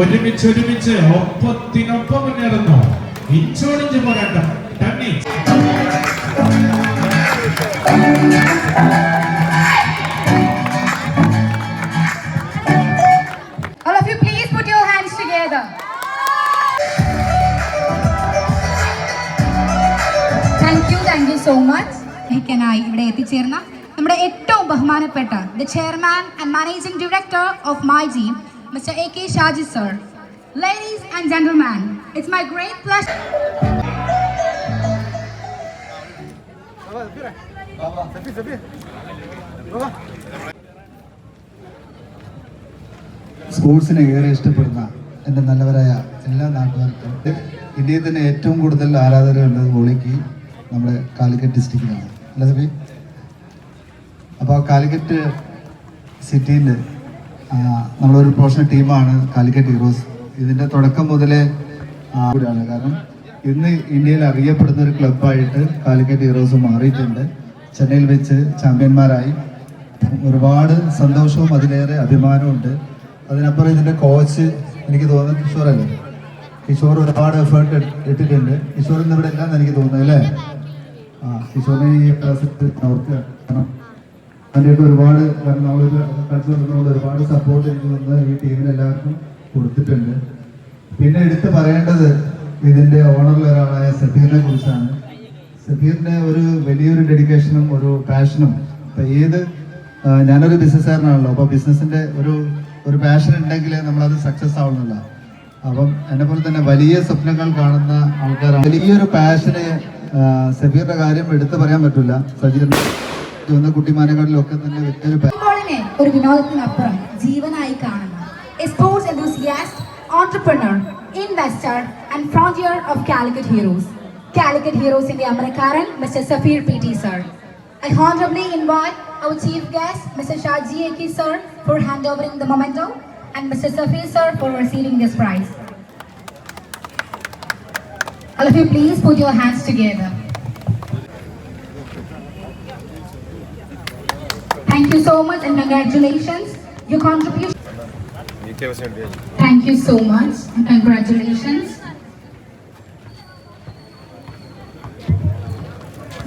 ഒരുമിച്ച് ഒപ്പത്തിനൊപ്പം മുന്നേറുന്നു. ഇഞ്ചോടിഞ്ച് പോരാട്ടം. All of you, please put your hands together. Thank you so much. എനിക്കായി ഇവിടെ എത്തിച്ചേർന്ന നമ്മുടെ ഏറ്റവും ബഹുമാനപ്പെട്ട the chairman and managing director of my team, Mr. A.K. Shaji sir. Ladies and gentlemen, it's my great pleasure. സ്പോർട്സിനെ ഏറെ ഇഷ്ടപ്പെടുന്ന എൻ്റെ നല്ലവരായ എല്ലാ നാട്ടുകാർക്കും ഇന്ത്യയിൽ തന്നെ ഏറ്റവും കൂടുതൽ ആരാധകരുള്ളത് വോളിക്ക് നമ്മുടെ കാലിക്കറ്റ് ഡിസ്ട്രിക്റ്റിലാണ് അല്ല സബി. അപ്പോൾ കാലിക്കറ്റ് സിറ്റിയിൽ നമ്മളൊരു പ്രൊഫഷണൽ ടീമാണ് കാലിക്കറ്റ് ഹീറോസ്. ഇതിൻ്റെ തുടക്കം മുതലേ ആണ്. കാരണം ഇന്ന് ഇന്ത്യയിൽ അറിയപ്പെടുന്ന ഒരു ക്ലബ്ബായിട്ട് കാലിക്കറ്റ് ഹീറോസ് മാറിയിട്ടുണ്ട്. ചെന്നൈയിൽ വെച്ച് ചാമ്പ്യന്മാരായി. ഒരുപാട് സന്തോഷവും അതിലേറെ അഭിമാനമുണ്ട്. അതിനപ്പുറം ഇതിൻ്റെ കോച്ച് എനിക്ക് തോന്നുന്നത് കിഷോറല്ലേ. കിഷോർ ഒരുപാട് എഫേർട്ട് ഇട്ടിട്ടുണ്ട്. കിഷോർ ഇന്ന് ഇവിടെ ഇല്ലാന്ന് എനിക്ക് തോന്നുന്നത് അല്ലേ. കിഷോറിനെ ഈ അവർക്ക് അതിൻ്റെയൊക്കെ ഒരുപാട് നമ്മളൊരു കളിച്ചു വന്നതുകൊണ്ട് ഒരുപാട് സപ്പോർട്ട് എനിക്ക് വന്ന് ഈ ടീമിന് എല്ലാവർക്കും കൊടുത്തിട്ടുണ്ട്. പിന്നെ എടുത്ത് പറയേണ്ടത് ഇതിൻ്റെ ഓണറിൽ ഒരാളായ സഫീറിനെ കുറിച്ചാണ്. സഫീറിൻ്റെ ഒരു വലിയൊരു ഡെഡിക്കേഷനും ഒരു പാഷനും. ഇപ്പം ഞാനൊരു ബിസിനസ്സുകാരനാണല്ലോ. അപ്പോൾ ബിസിനസ്സിൻ്റെ ഒരു പാഷൻ ഉണ്ടെങ്കിൽ നമ്മളത് സക്സസ് ആവുന്നില്ല. അപ്പം എന്നെ പോലെ തന്നെ വലിയ സ്വപ്നങ്ങൾ കാണുന്ന ആൾക്കാരാണ്. വലിയൊരു പാഷന് സഫീറിന്റെ കാര്യം എടുത്തു പറയാൻ പറ്റില്ല. സജീറിന്റെ കുട്ടിമാനെക്കാട്ടിലും ഒക്കെ തന്നെ ഒരു വിനോദത്തിനപ്പുറം ജീവനായി കാണുന്ന sports enthusiast, entrepreneur, investor and frontier of Calicut Heroes. Calicut Heroes in the Amarakaran, Mr. Safir PT sir. I honorably invite our chief guest, Mr. Shaji A.K. sir, for handovering the memento, and Mr. Safir sir for receiving this prize. All of you, please put your hands together. Thank you so much and congratulations. Your contribution. Thank you so much and congratulations.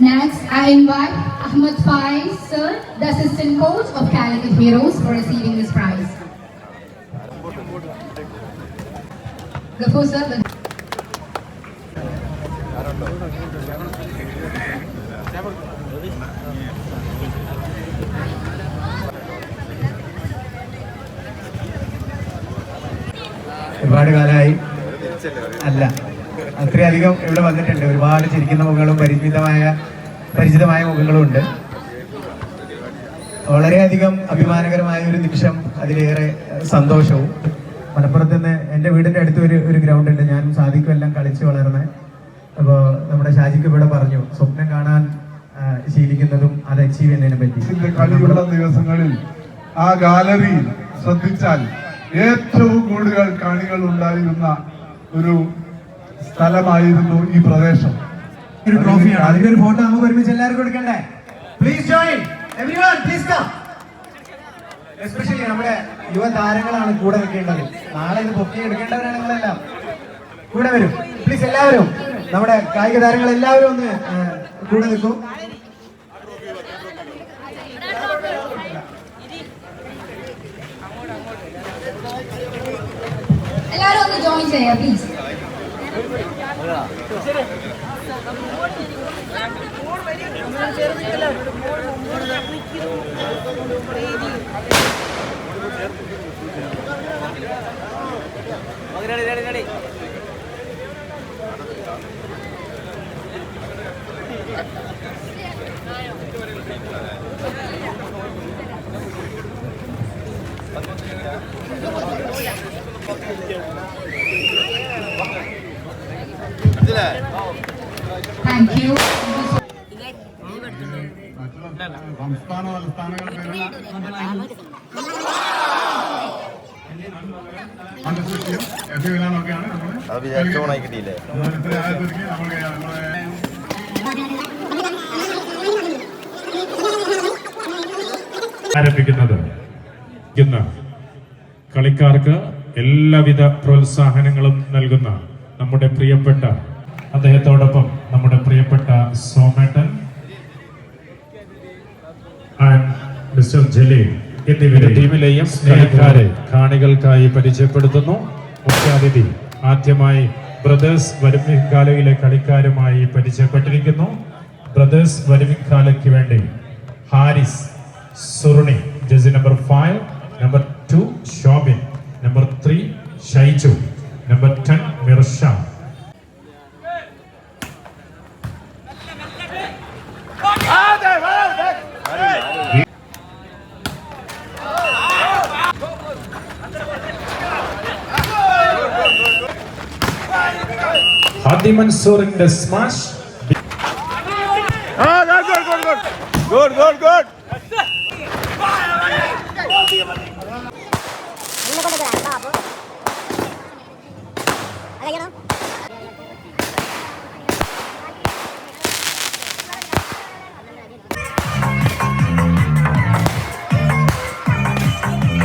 Next, I invite Ahmed Faiz sir, the assistant coach of Calicut Heroes, for receiving this prize. Gafur sir. ഒരുപാട് കാലമായി അല്ല അത്രയധികം ഇവിടെ വന്നിട്ടുണ്ട്. ഒരുപാട് ചിരിക്കുന്ന മുഖങ്ങളും പരിചിതമായ മുഖങ്ങളും ഉണ്ട്. വളരെയധികം അഭിമാനകരമായ ഒരു നിമിഷം, അതിലേറെ സന്തോഷവും. മലപ്പുറത്ത് നിന്ന് എൻ്റെ വീടിൻ്റെ അടുത്ത് ഒരു ഗ്രൗണ്ട് ഉണ്ട്. ഞാനും സാദിക്കും എല്ലാം കളിച്ച് വളർന്നത്. അപ്പോൾ നമ്മുടെ ഷാജിക്ക് ഇവിടെ പറഞ്ഞു സ്വപ്നം കാണാൻ ശീലിക്കുന്നതും അത് അച്ചീവ് ചെയ്യുന്നതിനെ പറ്റി. കളിയുള്ള ദിവസങ്ങളിൽ ആ ഗാലറി ശ്രദ്ധിച്ചാൽ ഏറ്റവും കൂടുതൽ കാണികൾ ഉണ്ടായിരുന്ന ഒരു സ്ഥലമായിരുന്നു ഈ പ്രദേശം. ഒരു ട്രോഫിയാണ്. അതിന്റെ ഒരു ഫോട്ടോ നമുക്ക് ഒരുമിച്ച് എല്ലാവർക്കും കൊടുക്കണ്ടേ? Please join everyone, please come. Especially നമ്മുടെ യുവതാരങ്ങളാണ് കൂടെ നിൽക്കേണ്ടത്. നാളെ ഇത് പൊക്കി എടുക്കേണ്ടവരാണ് നിങ്ങളെല്ലാം. കൂടെ വരും പ്ലീസ്. എല്ലാവരും നമ്മുടെ കായിക താരങ്ങൾ എല്ലാവരും ഒന്ന് കൂടെ നിൽക്കും. എല്ലാവരും ഒന്ന് ജോയിൻ ചെയ്യാം പ്ലീസ്. Thank you. സംസ്ഥാന തലസ്ഥാനങ്ങൾ ആരംഭിക്കുന്നത് ഇന്ന് കളിക്കാർക്ക് എല്ലാവിധ പ്രോത്സാഹനങ്ങളും നൽകുന്ന നമ്മുടെ പ്രിയപ്പെട്ട അദ്ദേഹത്തോടൊപ്പം നമ്മുടെ പ്രിയപ്പെട്ട സോമേട്ടൻ ആൻഡ് മിസ്റ്റർ ജലീൽ എന്നിവരെ ടീമിലെയും സ്നേഹക്കാരെ കാണികൾക്കായി പരിചയപ്പെടുത്തുന്നു. മുഖ്യാതിഥി ആദ്യമായി ബ്രദേഴ്സ് വരമിക്കാലയിലെ കളിക്കാരുമായി പരിചയപ്പെട്ടിരിക്കുന്നു. ബ്രദേഴ്സ് വരമിക്കാലയ്ക്ക് വേണ്ടി Haris Suruni, jersey number 5, number 2 Shobin, number 3 Shaiju, number 10 Mirsha. Hadi Mansoorന്റെ സ്മാഷ്. Good.